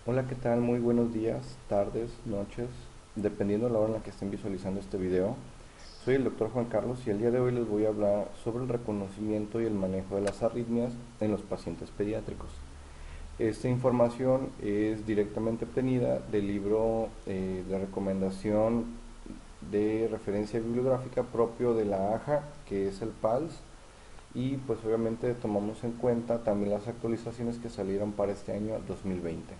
Hola, ¿qué tal? Muy buenos días, tardes, noches, dependiendo de la hora en la que estén visualizando este video. Soy el doctor Juan Carlos y el día de hoy les voy a hablar sobre el reconocimiento y el manejo de las arritmias en los pacientes pediátricos. Esta información es directamente obtenida del libro de recomendación de referencia bibliográfica propio de la AJA, que es el PALS, y pues obviamente tomamos en cuenta también las actualizaciones que salieron para este año 2020.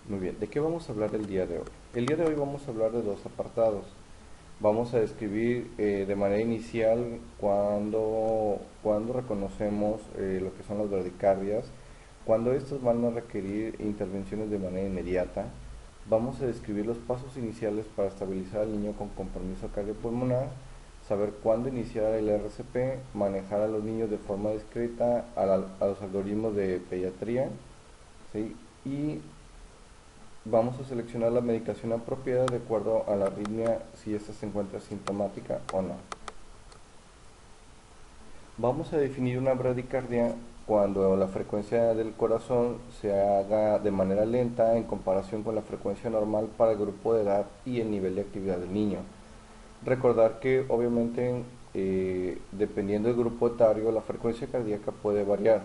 Muy bien, ¿de qué vamos a hablar el día de hoy? El día de hoy vamos a hablar de dos apartados. Vamos a describir de manera inicial cuando reconocemos lo que son las bradicardias, cuando estas van a requerir intervenciones de manera inmediata. Vamos a describir los pasos iniciales para estabilizar al niño con compromiso cardiopulmonar, saber cuándo iniciar el RCP, manejar a los niños de forma discreta a los algoritmos de pediatría, ¿sí? Y vamos a seleccionar la medicación apropiada de acuerdo a la arritmia, si ésta se encuentra sintomática o no. Vamos a definir una bradicardia cuando la frecuencia del corazón se haga de manera lenta en comparación con la frecuencia normal para el grupo de edad y el nivel de actividad del niño. Recordar que obviamente dependiendo del grupo etario la frecuencia cardíaca puede variar.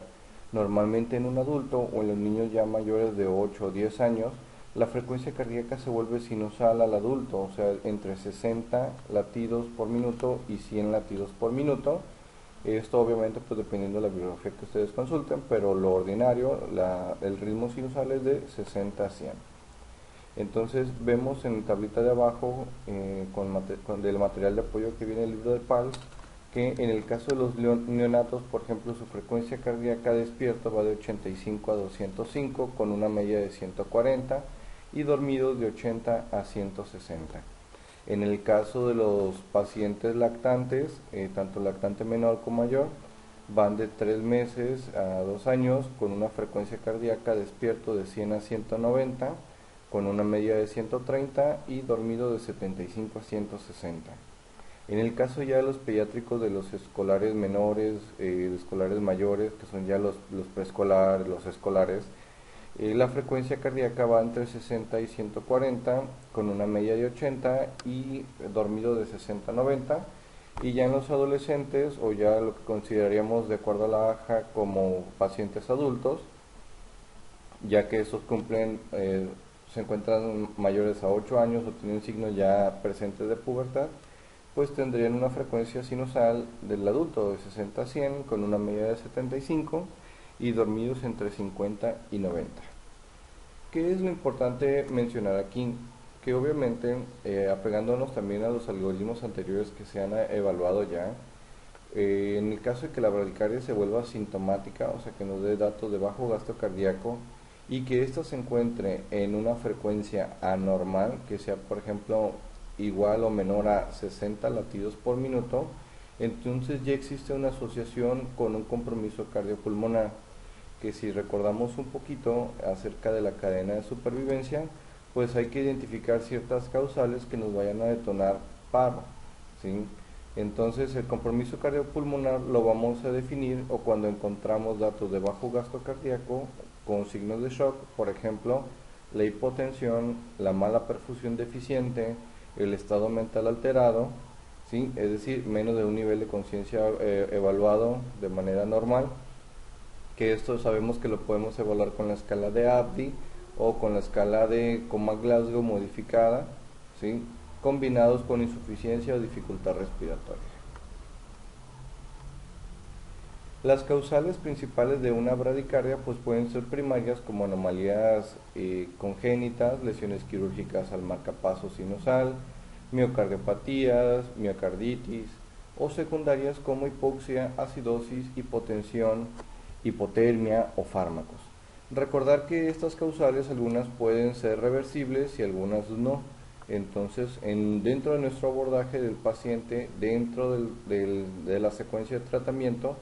Normalmente en un adulto o en los niños ya mayores de 8 o 10 años la frecuencia cardíaca se vuelve sinusal al adulto, o sea, entre 60 latidos por minuto y 100 latidos por minuto. Esto obviamente pues dependiendo de la bibliografía que ustedes consulten, pero lo ordinario, el ritmo sinusal es de 60 a 100. Entonces vemos en la tablita de abajo del material de apoyo que viene el libro de PALS que en el caso de los neonatos, por ejemplo, su frecuencia cardíaca despierto va de 85 a 205 con una media de 140 y dormidos de 80 a 160. En el caso de los pacientes lactantes, tanto lactante menor como mayor, van de 3 meses a 2 años con una frecuencia cardíaca despierto de 100 a 190, con una media de 130 y dormido de 75 a 160. En el caso ya de los pediátricos, de los escolares menores, de escolares mayores, que son ya los preescolares, los escolares, la frecuencia cardíaca va entre 60 y 140 con una media de 80 y dormido de 60 a 90. Y ya en los adolescentes, o ya lo que consideraríamos de acuerdo a la AJA como pacientes adultos, ya que estos se encuentran mayores a 8 años o tienen signos ya presentes de pubertad, pues tendrían una frecuencia sinusal del adulto de 60 a 100 con una media de 75 y dormidos entre 50 y 90. ¿Qué es lo importante mencionar aquí? Que obviamente, apegándonos también a los algoritmos anteriores que se han evaluado ya, en el caso de que la bradicardia se vuelva asintomática, o sea que nos dé datos de bajo gasto cardíaco y que ésta se encuentre en una frecuencia anormal, que sea por ejemplo igual o menor a 60 latidos por minuto, entonces ya existe una asociación con un compromiso cardiopulmonar, que si recordamos un poquito acerca de la cadena de supervivencia, pues hay que identificar ciertas causales que nos vayan a detonar paro, ¿sí? Entonces el compromiso cardiopulmonar lo vamos a definir o cuando encontramos datos de bajo gasto cardíaco con signos de shock, por ejemplo, la hipotensión, la mala perfusión deficiente, el estado mental alterado, ¿sí? Es decir, menos de un nivel de conciencia evaluado de manera normal, que esto sabemos que lo podemos evaluar con la escala de Abdi o con la escala de Coma-Glasgow modificada, ¿sí? Combinados con insuficiencia o dificultad respiratoria. Las causales principales de una bradicardia pues pueden ser primarias como anomalías congénitas, lesiones quirúrgicas al marcapaso sinusal, miocardiopatías, miocarditis, o secundarias como hipoxia, acidosis, hipotensión, hipotermia o fármacos. Recordar que estas causales algunas pueden ser reversibles y algunas no. Entonces, dentro de nuestro abordaje del paciente, dentro de la secuencia de tratamiento,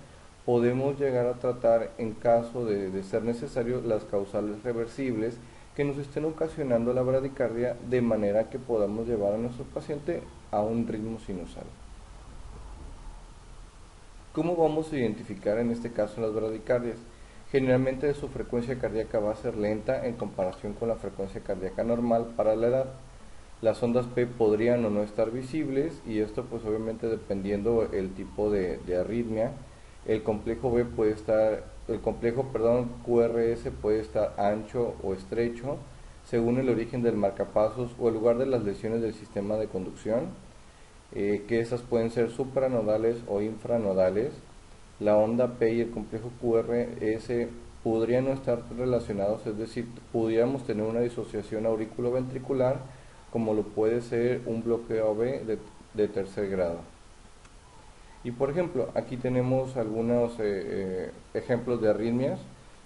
podemos llegar a tratar en caso de ser necesario las causales reversibles que nos estén ocasionando la bradicardia de manera que podamos llevar a nuestro paciente a un ritmo sinusal. ¿Cómo vamos a identificar en este caso las bradicardias? Generalmente su frecuencia cardíaca va a ser lenta en comparación con la frecuencia cardíaca normal para la edad. Las ondas P podrían o no estar visibles, y esto pues obviamente dependiendo el tipo de arritmia. El complejo B puede estar, el complejo, perdón, QRS puede estar ancho o estrecho según el origen del marcapasos o el lugar de las lesiones del sistema de conducción, que esas pueden ser supranodales o infranodales. La onda P y el complejo QRS podrían no estar relacionados, es decir, pudiéramos tener una disociación auriculoventricular, como lo puede ser un bloqueo AB de tercer grado. Y por ejemplo, aquí tenemos algunos ejemplos de arritmias.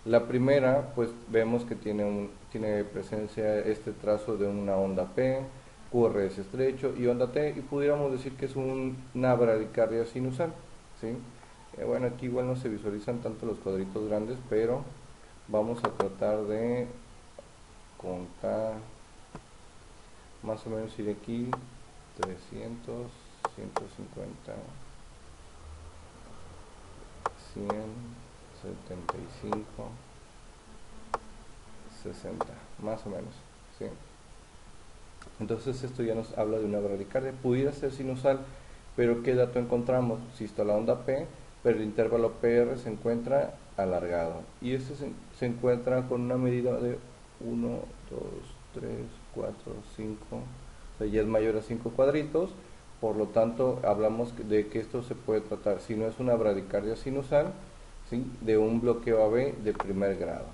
La primera, pues vemos que tiene presencia este trazo de una onda P, QRS estrecho y onda T, y pudiéramos decir que es una bradicardia sinusal, ¿sí? Bueno, aquí igual no se visualizan tanto los cuadritos grandes, pero vamos a tratar de contar, más o menos ir aquí, 300, 150, 100, 75, 60, más o menos, ¿sí? Entonces esto ya nos habla de una bradicardia. Pudiera ser sinusal, pero ¿qué dato encontramos? Sístole la onda P, pero el intervalo PR se encuentra alargado. Y este se encuentra con una medida de 1, 2, 3, 4, 5, o sea, ya es mayor a 5 cuadritos. Por lo tanto, hablamos de que esto se puede tratar, si no es una bradicardia sinusal, ¿sí?, de un bloqueo AB de primer grado,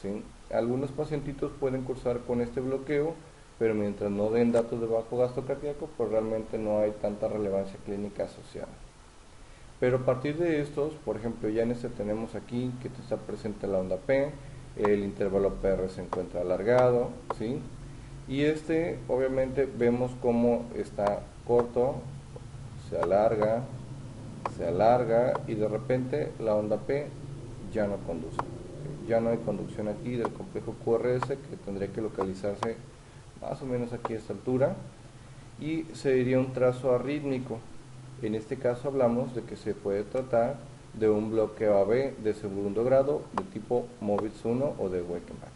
¿sí? Algunos pacientitos pueden cursar con este bloqueo, pero mientras no den datos de bajo gasto cardíaco, pues realmente no hay tanta relevancia clínica asociada. Pero a partir de estos, por ejemplo, ya en este tenemos aquí que está presente la onda P, el intervalo PR se encuentra alargado, ¿sí? Y este, obviamente, vemos cómo está corto, se alarga y de repente la onda P ya no conduce. Ya no hay conducción aquí del complejo QRS, que tendría que localizarse más o menos aquí a esta altura, y se diría un trazo arrítmico. En este caso hablamos de que se puede tratar de un bloqueo AB de segundo grado de tipo Movitz 1 o de Weichenbach.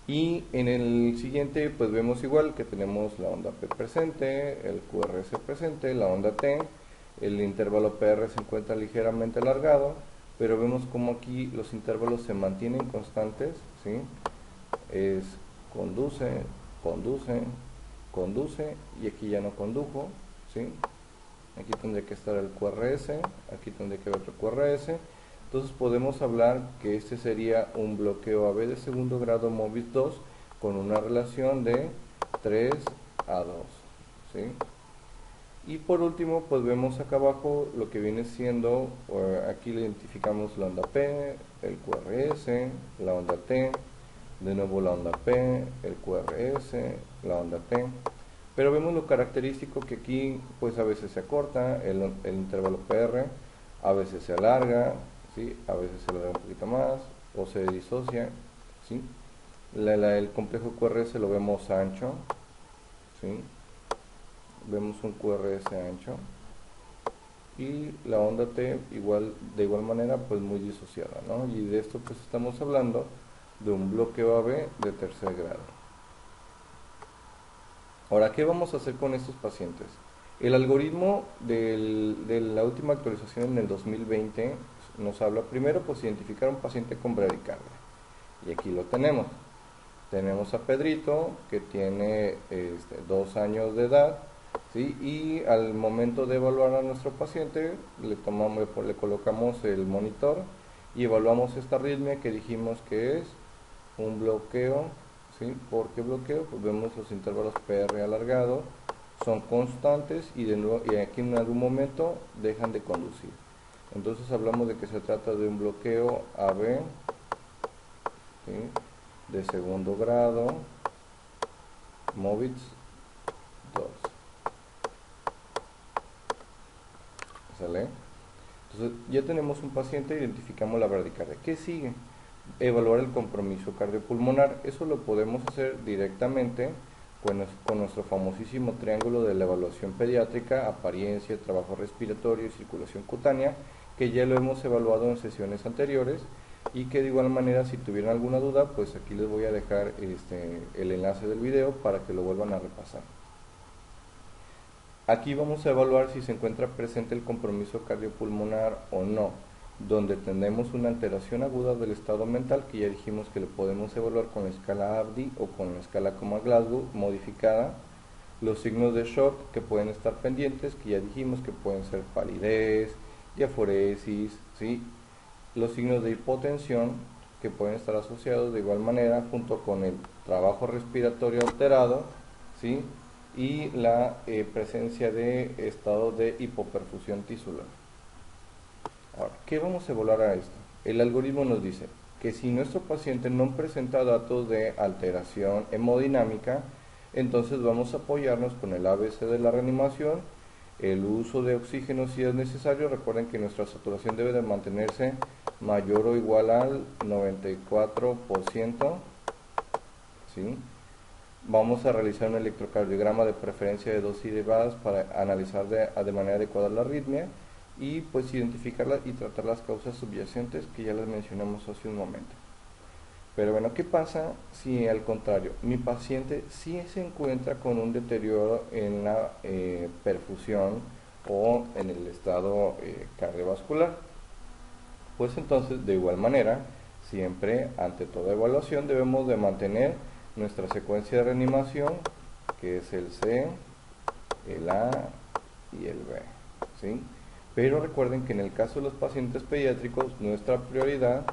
Y en el siguiente pues vemos igual que tenemos la onda P presente, el QRS presente, la onda T, el intervalo PR se encuentra ligeramente alargado, pero vemos como aquí los intervalos se mantienen constantes, ¿sí? Es conduce, conduce, conduce, y aquí ya no condujo, ¿sí? Aquí tendría que estar el QRS, aquí tendría que haber otro QRS. Entonces podemos hablar que este sería un bloqueo AB de segundo grado Movitz 2 con una relación de 3 a 2, ¿sí? Y por último, pues vemos acá abajo lo que viene siendo, aquí le identificamos la onda P, el QRS, la onda T, de nuevo la onda P, el QRS, la onda T. Pero vemos lo característico que aquí pues a veces se acorta el intervalo PR, a veces se alarga, ¿sí?, a veces se alarga un poquito más o se disocia, ¿sí? El complejo QRS lo vemos ancho, ¿sí? Vemos un QRS ancho, y la onda T de igual manera pues muy disociada, ¿no? Y de esto pues estamos hablando de un bloqueo AB de tercer grado. Ahora, ¿qué vamos a hacer con estos pacientes? El algoritmo de la última actualización en el 2020 nos habla primero pues identificar un paciente con bradicardia, y aquí lo tenemos. Tenemos a Pedrito, que tiene 2 años de edad, ¿sí? Y al momento de evaluar a nuestro paciente le colocamos el monitor y evaluamos esta arritmia que dijimos que es un bloqueo, ¿sí? ¿Por qué bloqueo? Pues vemos los intervalos PR alargados, son constantes, y de nuevo, y aquí en algún momento dejan de conducir. Entonces hablamos de que se trata de un bloqueo AB, ¿sí?, de segundo grado Movitz 2. ¿Sale? Entonces ya tenemos un paciente, identificamos la bradicardia. ¿Qué sigue? Evaluar el compromiso cardiopulmonar. Eso lo podemos hacer directamente con nuestro famosísimo triángulo de la evaluación pediátrica: apariencia, trabajo respiratorio y circulación cutánea, que ya lo hemos evaluado en sesiones anteriores y que de igual manera si tuvieran alguna duda, pues aquí les voy a dejar el enlace del video para que lo vuelvan a repasar. Aquí vamos a evaluar si se encuentra presente el compromiso cardiopulmonar o no, donde tenemos una alteración aguda del estado mental, que ya dijimos que lo podemos evaluar con la escala Abdi o con la escala Coma-Glasgow modificada. Los signos de shock que pueden estar pendientes, que ya dijimos que pueden ser palidez, diaforesis, ¿sí? Los signos de hipotensión que pueden estar asociados de igual manera junto con el trabajo respiratorio alterado, ¿sí? Y la presencia de estado de hipoperfusión tisular. Ahora, ¿qué vamos a evaluar a esto? El algoritmo nos dice que si nuestro paciente no presenta datos de alteración hemodinámica, entonces vamos a apoyarnos con el ABC de la reanimación, el uso de oxígeno si es necesario. Recuerden que nuestra saturación debe de mantenerse mayor o igual al 94%, ¿sí? Vamos a realizar un electrocardiograma de preferencia de dosis elevadas para analizar de manera adecuada la arritmia y pues identificarla y tratar las causas subyacentes que ya les mencionamos hace un momento. Pero bueno, ¿qué pasa si al contrario, mi paciente sí se encuentra con un deterioro en la perfusión o en el estado cardiovascular? Pues entonces, de igual manera, siempre ante toda evaluación debemos de mantener nuestra secuencia de reanimación, que es el C, el A y el B, ¿sí? Pero recuerden que en el caso de los pacientes pediátricos, nuestra prioridad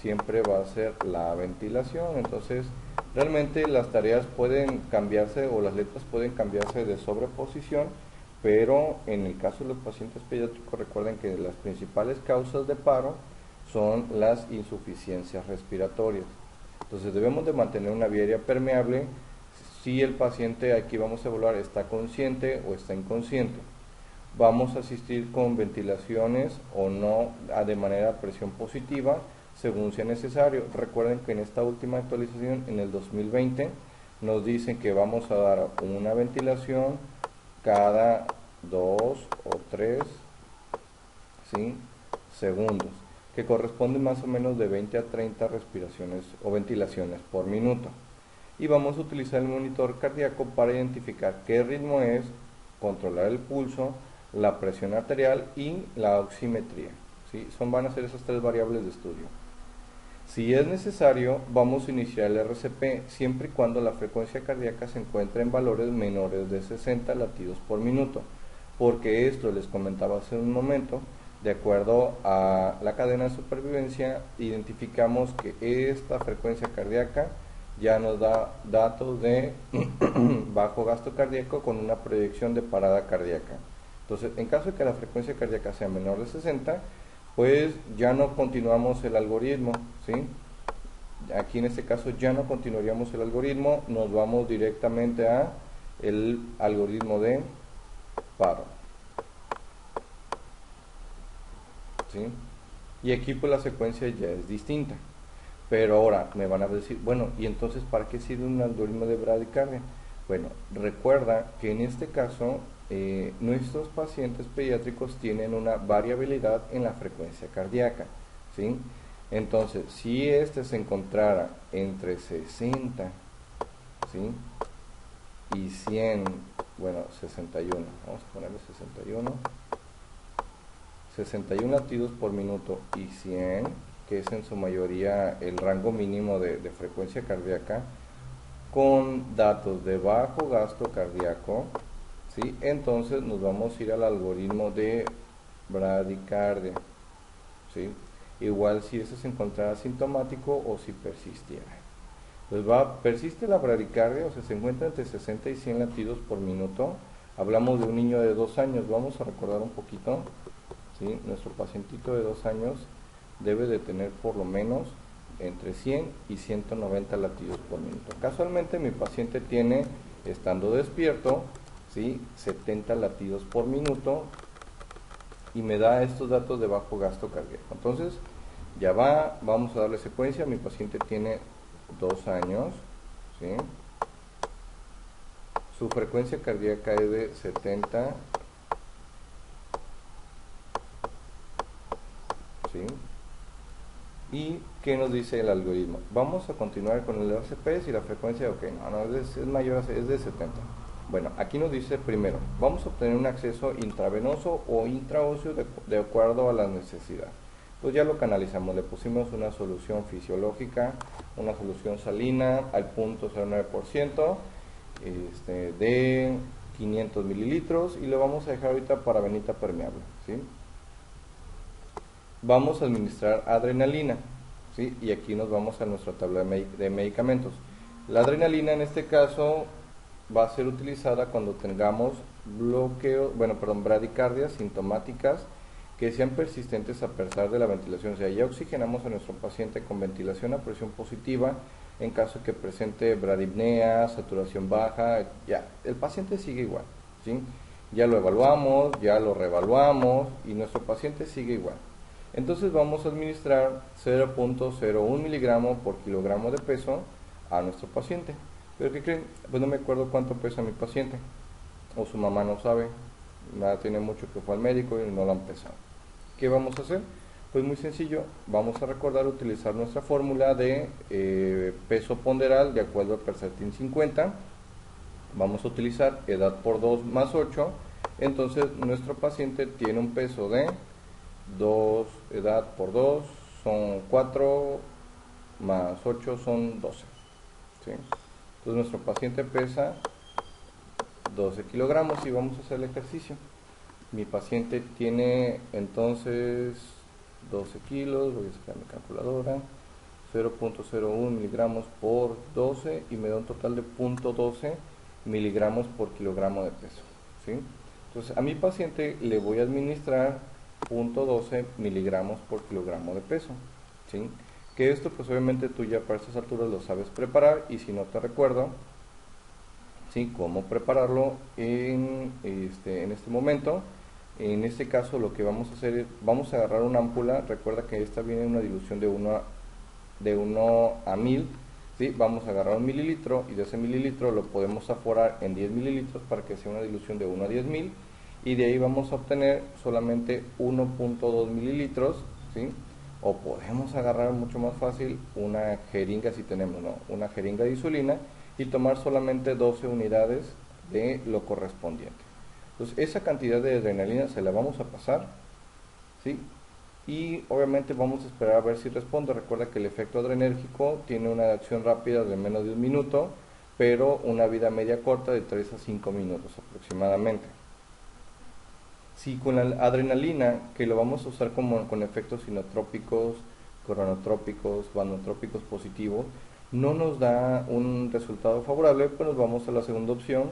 siempre va a ser la ventilación. Entonces, realmente las tareas pueden cambiarse o las letras pueden cambiarse de sobreposición, pero en el caso de los pacientes pediátricos, recuerden que las principales causas de paro son las insuficiencias respiratorias. Entonces debemos de mantener una vía aérea permeable si el paciente, aquí vamos a evaluar, está consciente o está inconsciente. Vamos a asistir con ventilaciones o no de manera a presión positiva según sea necesario. Recuerden que en esta última actualización, en el 2020, nos dicen que vamos a dar una ventilación cada 2 o 3, ¿sí?, segundos, que corresponde más o menos de 20 a 30 respiraciones o ventilaciones por minuto. Y vamos a utilizar el monitor cardíaco para identificar qué ritmo es, controlar el pulso, la presión arterial y la oximetría, ¿sí? Van a ser esas tres variables de estudio. Si es necesario, vamos a iniciar el RCP siempre y cuando la frecuencia cardíaca se encuentre en valores menores de 60 latidos por minuto, porque esto les comentaba hace un momento. De acuerdo a la cadena de supervivencia, identificamos que esta frecuencia cardíaca ya nos da datos de bajo gasto cardíaco con una proyección de parada cardíaca. Entonces, en caso de que la frecuencia cardíaca sea menor de 60, pues ya no continuamos el algoritmo, ¿sí? Aquí en este caso ya no continuaríamos el algoritmo, nos vamos directamente a el algoritmo de paro. ¿Sí? Y aquí pues la secuencia ya es distinta. Pero ahora me van a decir, bueno, ¿y entonces para qué sirve un algoritmo de bradicardia? Bueno, recuerda que en este caso nuestros pacientes pediátricos tienen una variabilidad en la frecuencia cardíaca, ¿sí? Entonces, si este se encontrara entre 60, ¿sí?, y 100, bueno, 61, vamos a ponerle 61 latidos por minuto y 100, que es en su mayoría el rango mínimo de frecuencia cardíaca, con datos de bajo gasto cardíaco, ¿sí? Entonces nos vamos a ir al algoritmo de bradicardia, ¿sí? Igual si ese se encontrara asintomático o si persistiera. Pues persiste la bradicardia, o sea, se encuentra entre 60 y 100 latidos por minuto. Hablamos de un niño de 2 años, vamos a recordar un poquito, ¿sí? Nuestro pacientito de 2 años debe de tener por lo menos entre 100 y 190 latidos por minuto. Casualmente mi paciente tiene, estando despierto, ¿sí?, 70 latidos por minuto y me da estos datos de bajo gasto cardíaco. Entonces ya vamos a darle secuencia. Mi paciente tiene 2 años, ¿sí? Su frecuencia cardíaca es de 70 ¿sí? ¿Y qué nos dice el algoritmo? Vamos a continuar con el RCP si la frecuencia, ok, no, es mayor, es de 70. Bueno, aquí nos dice primero, vamos a obtener un acceso intravenoso o intraóseo de acuerdo a la necesidad. Pues ya lo canalizamos, le pusimos una solución fisiológica, una solución salina al 0.09% de 500 mililitros y lo vamos a dejar ahorita para venita permeable, ¿sí? Vamos a administrar adrenalina, ¿sí? Y aquí nos vamos a nuestra tabla de medicamentos. La adrenalina en este caso va a ser utilizada cuando tengamos bradicardias sintomáticas que sean persistentes a pesar de la ventilación. O sea, ya oxigenamos a nuestro paciente con ventilación a presión positiva en caso que presente bradipnea, saturación baja, ya, el paciente sigue igual, ¿sí? Ya lo evaluamos, ya lo reevaluamos y nuestro paciente sigue igual. Entonces vamos a administrar 0.01 miligramos por kilogramo de peso a nuestro paciente. ¿Pero qué creen? Pues no me acuerdo cuánto pesa mi paciente. O su mamá no sabe. Nada, tiene mucho que fue al médico y no lo han pesado. ¿Qué vamos a hacer? Pues muy sencillo. Vamos a recordar utilizar nuestra fórmula de peso ponderal de acuerdo a Perceptin 50. Vamos a utilizar edad por 2 más 8. Entonces nuestro paciente tiene un peso de 2, edad por 2 son 4, más 8 son 12, ¿sí? Entonces nuestro paciente pesa 12 kilogramos y vamos a hacer el ejercicio. Mi paciente tiene entonces 12 kilos, voy a sacar mi calculadora, 0.01 miligramos por 12 y me da un total de 0.12 miligramos por kilogramo de peso, ¿sí? Entonces a mi paciente le voy a administrar 0.12 miligramos por kilogramo de peso, ¿sí? Que esto pues obviamente tú ya para estas alturas lo sabes preparar y si no te recuerdo, ¿sí? Cómo prepararlo en este momento. En este caso lo que vamos a hacer es, vamos a agarrar una ámpula, recuerda que esta viene en una dilución de 1 a 1000, ¿sí? Vamos a agarrar 1 mililitro y de ese mililitro lo podemos aforar en 10 mililitros para que sea una dilución de 1 a 10.000 y de ahí vamos a obtener solamente 1.2 mililitros, ¿sí? O podemos agarrar mucho más fácil una jeringa si tenemos, ¿no? Una jeringa de insulina y tomar solamente 12 unidades de lo correspondiente. Entonces esa cantidad de adrenalina se la vamos a pasar, ¿sí? Y obviamente vamos a esperar a ver si responde. Recuerda que el efecto adrenérgico tiene una acción rápida de menos de 1 minuto, pero una vida media corta de 3 a 5 minutos aproximadamente. Si con la adrenalina, que lo vamos a usar con efectos sinotrópicos, coronotrópicos, vanotrópicos positivos, no nos da un resultado favorable, pues nos vamos a la segunda opción,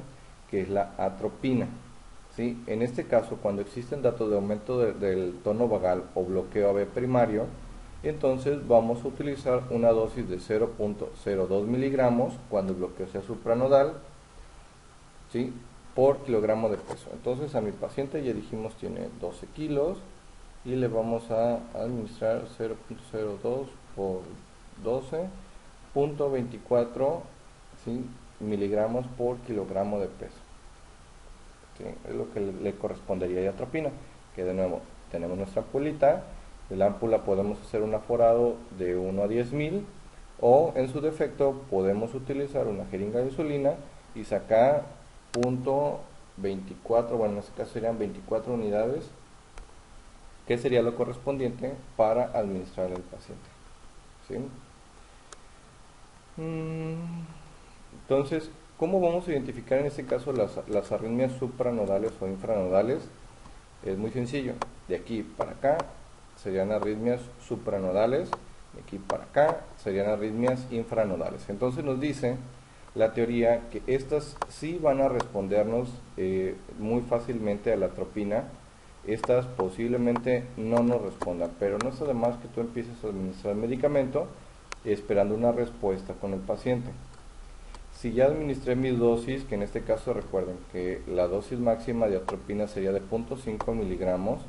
que es la atropina, ¿sí? En este caso, cuando existen datos de aumento del tono vagal o bloqueo AB primario, entonces vamos a utilizar una dosis de 0.02 miligramos cuando el bloqueo sea supranodal, ¿sí? Por kilogramo de peso. Entonces a mi paciente ya dijimos tiene 12 kilos y le vamos a administrar 0.02 por 12.24, ¿sí? miligramos por kilogramo de peso, ¿sí? Es lo que le correspondería a atropina, que de nuevo tenemos nuestra ampulita. De la ámpula podemos hacer un aforado de 1 a 10.000 o en su defecto podemos utilizar una jeringa de insulina y sacar 0.24, bueno en este caso serían 24 unidades, que sería lo correspondiente para administrar al paciente, ¿sí? Entonces, ¿cómo vamos a identificar en este caso las arritmias supranodales o infranodales? Es muy sencillo, de aquí para acá serían arritmias supranodales, de aquí para acá serían arritmias infranodales. Entonces nos dice la teoría que estas sí van a respondernos muy fácilmente a la atropina. Estas posiblemente no nos respondan, pero no es además que tú empieces a administrar el medicamento esperando una respuesta con el paciente. Si ya administré mis dosis, que en este caso recuerden que la dosis máxima de atropina sería de 0.5 miligramos,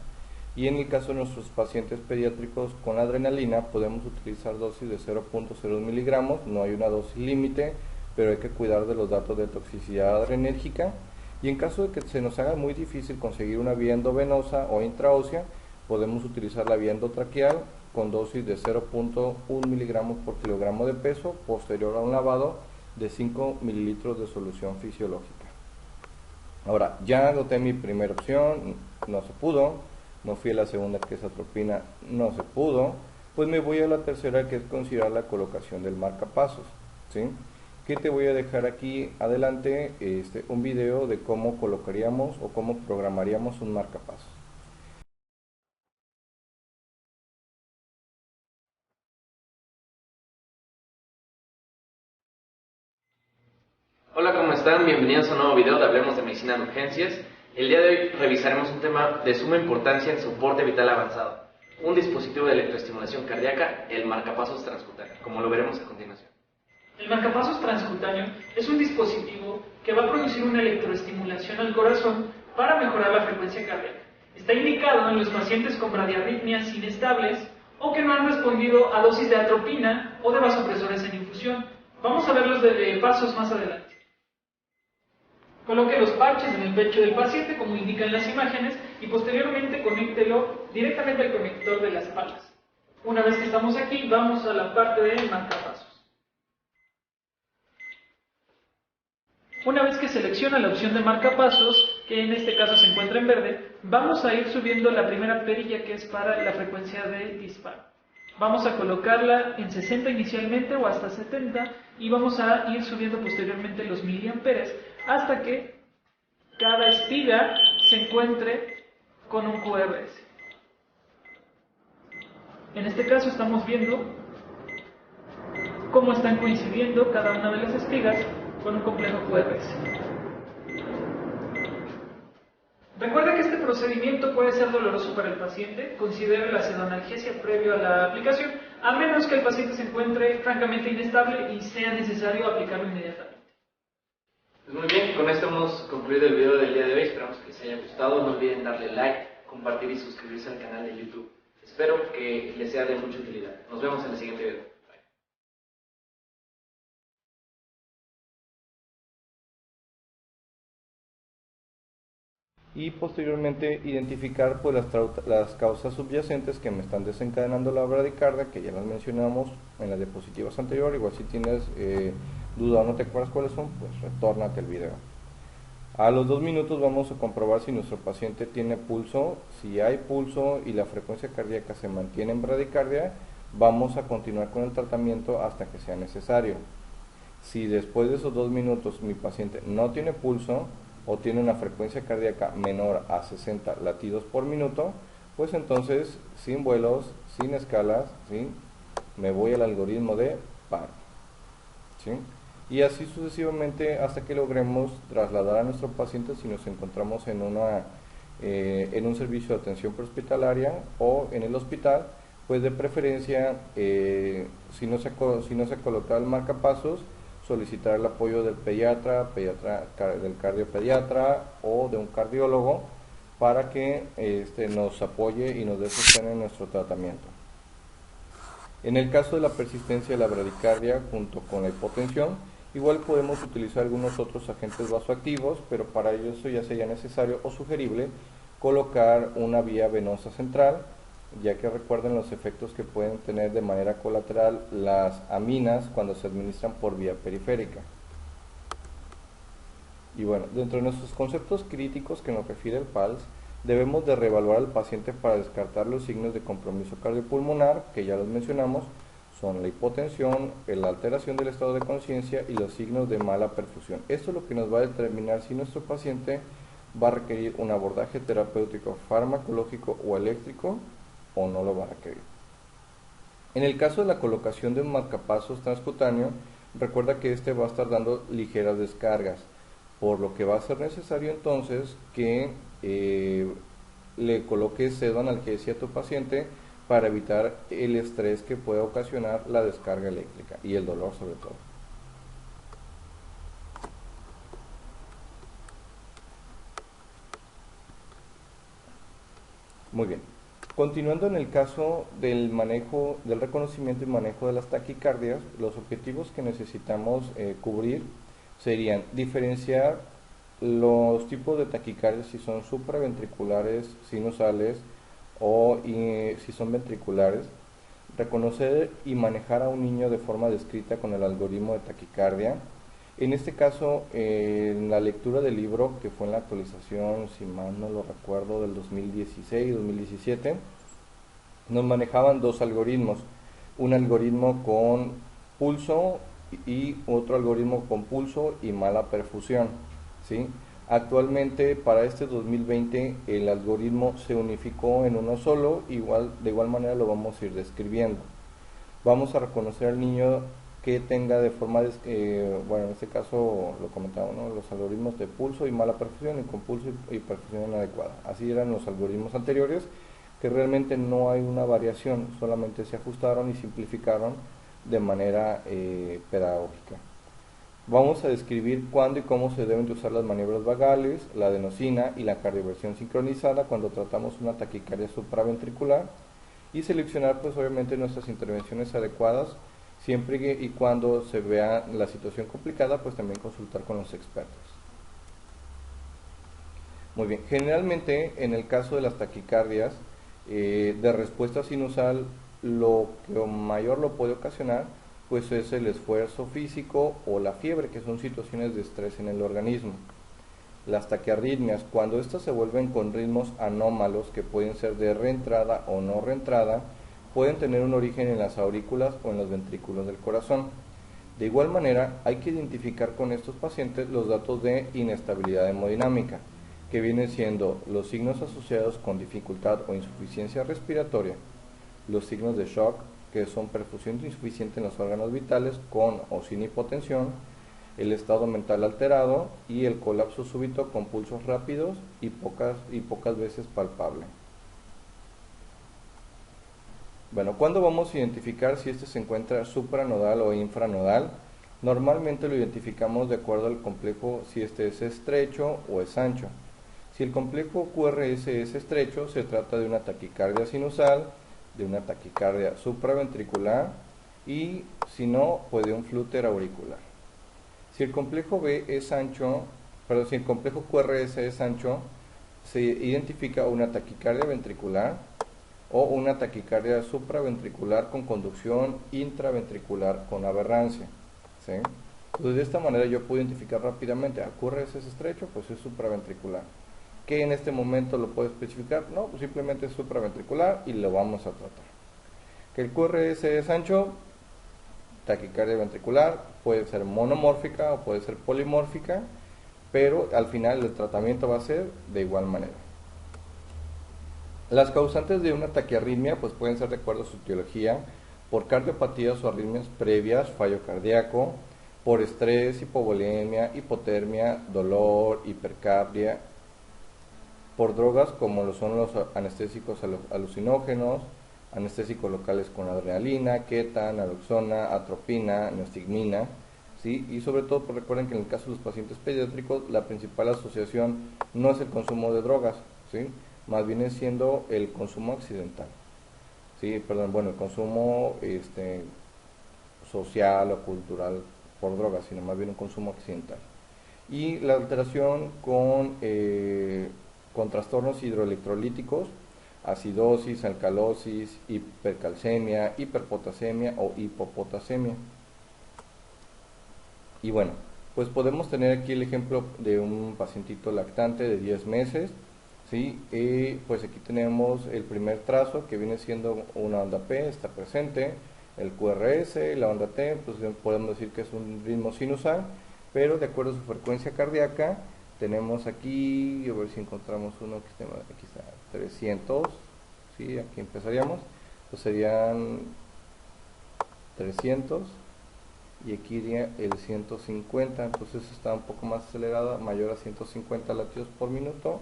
y en el caso de nuestros pacientes pediátricos con adrenalina podemos utilizar dosis de 0.02 miligramos, no hay una dosis límite, pero hay que cuidar de los datos de toxicidad adrenérgica, y en caso de que se nos haga muy difícil conseguir una vía endovenosa o intraósea, Podemos utilizar la vía endotraqueal con dosis de 0.1 miligramos por kilogramo de peso, posterior a un lavado de 5 mililitros de solución fisiológica. Ahora, ya agoté mi primera opción, no se pudo, no fui a la segunda, que es atropina, no se pudo, pues me voy a la tercera, que es considerar la colocación del marcapasos, ¿sí? Que te voy a dejar aquí adelante un video de cómo colocaríamos o cómo programaríamos un marcapasos. Hola, ¿cómo están? Bienvenidos a un nuevo video de Hablemos de Medicina de Urgencias. El día de hoy revisaremos un tema de suma importancia en soporte vital avanzado, un dispositivo de electroestimulación cardíaca, el marcapasos transcutáneo, como lo veremos a continuación. El marcapasos transcutáneo es un dispositivo que va a producir una electroestimulación al corazón para mejorar la frecuencia cardíaca. Está indicado en los pacientes con bradiarritmias inestables o que no han respondido a dosis de atropina o de vasopresores en infusión. Vamos a ver los pasos más adelante. Coloque los parches en el pecho del paciente, como indican las imágenes, y posteriormente conéctelo directamente al conector de las palas. Una vez que estamos aquí, vamos a la parte del marcapasos. Una vez que selecciona la opción de marcapasos, que en este caso se encuentra en verde, vamos a ir subiendo la primera perilla, que es para la frecuencia de disparo. Vamos a colocarla en 60 inicialmente o hasta 70 y vamos a ir subiendo posteriormente los miliamperes hasta que cada espiga se encuentre con un QRS. En este caso estamos viendo cómo están coincidiendo cada una de las espigas con un complejo QRS. Recuerda que este procedimiento puede ser doloroso para el paciente. Considere la pseudoanalgesia previo a la aplicación, a menos que el paciente se encuentre francamente inestable y sea necesario aplicarlo inmediatamente. Pues muy bien, con esto hemos concluido el video del día de hoy. Esperamos que les haya gustado. No olviden darle like, compartir y suscribirse al canal de YouTube. Espero que les sea de mucha utilidad. Nos vemos en el siguiente video. Y posteriormente identificar pues las causas subyacentes que me están desencadenando la bradicardia, que ya las mencionamos en las diapositivas anteriores. Igual si tienes duda o no te acuerdas cuáles son, pues retórnate el video. A los 2 minutos vamos a comprobar si nuestro paciente tiene pulso. Si hay pulso y la frecuencia cardíaca se mantiene en bradicardia, vamos a continuar con el tratamiento hasta que sea necesario. Si después de esos 2 minutos mi paciente no tiene pulso o tiene una frecuencia cardíaca menor a 60 latidos por minuto, pues entonces sin vuelos, sin escalas, ¿sí?, me voy al algoritmo de PAR, ¿sí?, y así sucesivamente hasta que logremos trasladar a nuestro paciente si nos encontramos en un servicio de atención prehospitalaria o en el hospital, pues de preferencia, si no se coloca el marcapasos, solicitar el apoyo del pediatra, del cardiopediatra o de un cardiólogo para que nos apoye y nos dé sostén en nuestro tratamiento. En el caso de la persistencia de la bradicardia junto con la hipotensión, igual podemos utilizar algunos otros agentes vasoactivos, pero para eso ya sería necesario o sugerible colocar una vía venosa central, ya que recuerden los efectos que pueden tener de manera colateral las aminas cuando se administran por vía periférica. Y bueno, dentro de nuestros conceptos críticos que nos refiere el PALS, debemos de reevaluar al paciente para descartar los signos de compromiso cardiopulmonar, que ya los mencionamos, son la hipotensión, la alteración del estado de conciencia y los signos de mala perfusión. Esto es lo que nos va a determinar si nuestro paciente va a requerir un abordaje terapéutico farmacológico o eléctrico o no lo va a requerir. En el caso de la colocación de un marcapasos transcutáneo, recuerda que este va a estar dando ligeras descargas, por lo que va a ser necesario entonces que le coloques pseudoanalgesia a tu paciente para evitar el estrés que pueda ocasionar la descarga eléctrica y el dolor sobre todo. Muy bien. Continuando en el caso del manejo, del reconocimiento y manejo de las taquicardias, los objetivos que necesitamos cubrir serían diferenciar los tipos de taquicardias si son supraventriculares, sinusales o si son ventriculares, reconocer y manejar a un niño de forma descrita con el algoritmo de taquicardia. En este caso, en la lectura del libro, que fue en la actualización, si mal no lo recuerdo, del 2016-2017, nos manejaban dos algoritmos, un algoritmo con pulso y otro algoritmo con pulso y mala perfusión, ¿sí? Actualmente, para este 2020, el algoritmo se unificó en uno solo, de igual manera lo vamos a ir describiendo. Vamos a reconocer al niño que tenga de forma, bueno, en este caso lo comentamos, ¿no? Los algoritmos de pulso y mala perfusión y con pulso y perfusión inadecuada. Así eran los algoritmos anteriores, que realmente no hay una variación, solamente se ajustaron y simplificaron de manera pedagógica. Vamos a describir cuándo y cómo se deben de usar las maniobras vagales, la adenosina y la cardioversión sincronizada cuando tratamos una taquicardia supraventricular, y seleccionar pues obviamente nuestras intervenciones adecuadas, siempre y cuando se vea la situación complicada, pues también consultar con los expertos. Muy bien, generalmente en el caso de las taquicardias de respuesta sinusal, lo que mayor lo puede ocasionar pues es el esfuerzo físico o la fiebre, que son situaciones de estrés en el organismo. Las taquiarritmias, cuando estas se vuelven con ritmos anómalos, que pueden ser de reentrada o no reentrada, pueden tener un origen en las aurículas o en los ventrículos del corazón. De igual manera, hay que identificar con estos pacientes los datos de inestabilidad hemodinámica, que vienen siendo los signos asociados con dificultad o insuficiencia respiratoria, los signos de shock, que son perfusión insuficiente en los órganos vitales con o sin hipotensión, el estado mental alterado y el colapso súbito con pulsos rápidos y pocas veces palpable. Bueno, ¿cuándo vamos a identificar si este se encuentra supranodal o infranodal? Normalmente lo identificamos de acuerdo al complejo, si este es estrecho o es ancho. Si el complejo QRS es estrecho, se trata de una taquicardia sinusal, de una taquicardia supraventricular, y si no, pues de un flúter auricular. Si el complejo B es ancho, si el complejo QRS es ancho, se identifica una taquicardia ventricular o una taquicardia supraventricular con conducción intraventricular con aberrancia, ¿sí? Entonces, de esta manera yo puedo identificar rápidamente, QRS es estrecho, pues es supraventricular. ¿Qué en este momento lo puedo especificar? No, pues simplemente es supraventricular y lo vamos a tratar. Que el QRS es ancho, taquicardia ventricular, puede ser monomórfica o puede ser polimórfica, pero al final el tratamiento va a ser de igual manera. Las causantes de una taquiarritmia pues pueden ser, de acuerdo a su etiología, por cardiopatías o arritmias previas, fallo cardíaco, por estrés, hipovolemia, hipotermia, dolor, hipercapnia, por drogas como lo son los anestésicos alucinógenos, anestésicos locales con adrenalina, queta, naloxona, atropina, neostigmina, ¿sí? Y sobre todo, pues recuerden que en el caso de los pacientes pediátricos, la principal asociación no es el consumo de drogas, ¿sí? Más viene siendo el consumo accidental, ¿sí? El consumo social o cultural por drogas, sino más bien un consumo accidental. Y la alteración con trastornos hidroelectrolíticos, acidosis, alcalosis, hipercalcemia, hiperpotasemia o hipopotasemia. Y bueno, pues podemos tener aquí el ejemplo de un pacientito lactante de 10 meses, ¿sí? Pues aquí tenemos el primer trazo, que viene siendo una onda P, está presente, el QRS, la onda T, pues podemos decir que es un ritmo sinusal, pero de acuerdo a su frecuencia cardíaca, tenemos aquí, a ver si encontramos uno que esté, aquí está, 300, ¿sí? Aquí empezaríamos, pues serían 300, y aquí iría el 150, entonces está un poco más acelerada, mayor a 150 latidos por minuto,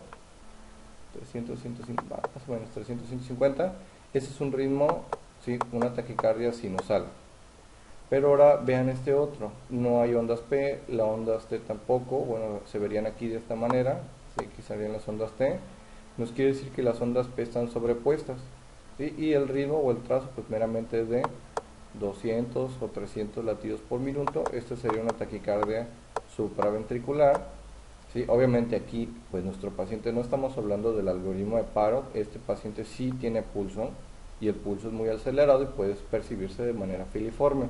300, 150, más o menos 300, 150, ese es un ritmo, ¿sí? Una taquicardia sinusal. Pero ahora vean este otro, no hay ondas P, las ondas T tampoco, bueno, se verían aquí de esta manera, ¿sí? Aquí serían las ondas T, nos quiere decir que las ondas P están sobrepuestas, ¿sí? Y el ritmo o el trazo pues meramente es de 200 o 300 latidos por minuto. Esta sería una taquicardia supraventricular, ¿sí? Obviamente aquí, pues nuestro paciente, no estamos hablando del algoritmo de Parot, este paciente sí tiene pulso, y el pulso es muy acelerado y puede percibirse de manera filiforme.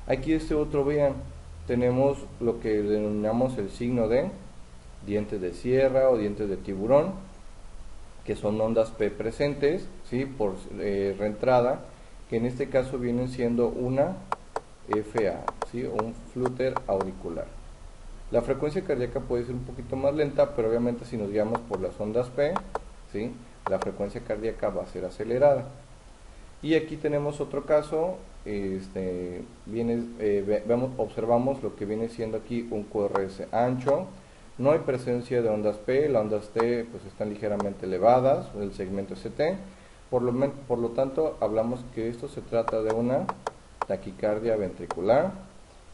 Aquí este otro, vean, tenemos lo que denominamos el signo de dientes de sierra o dientes de tiburón, que son ondas P presentes, ¿sí? Por reentrada, que en este caso vienen siendo una FA, ¿sí? O un flúter auricular. La frecuencia cardíaca puede ser un poquito más lenta, pero obviamente si nos guiamos por las ondas P, ¿sí? La frecuencia cardíaca va a ser acelerada. Y aquí tenemos otro caso, observamos lo que viene siendo aquí un QRS ancho, no hay presencia de ondas P, las ondas T pues están ligeramente elevadas, el segmento ST, por lo tanto hablamos que esto se trata de una taquicardia ventricular,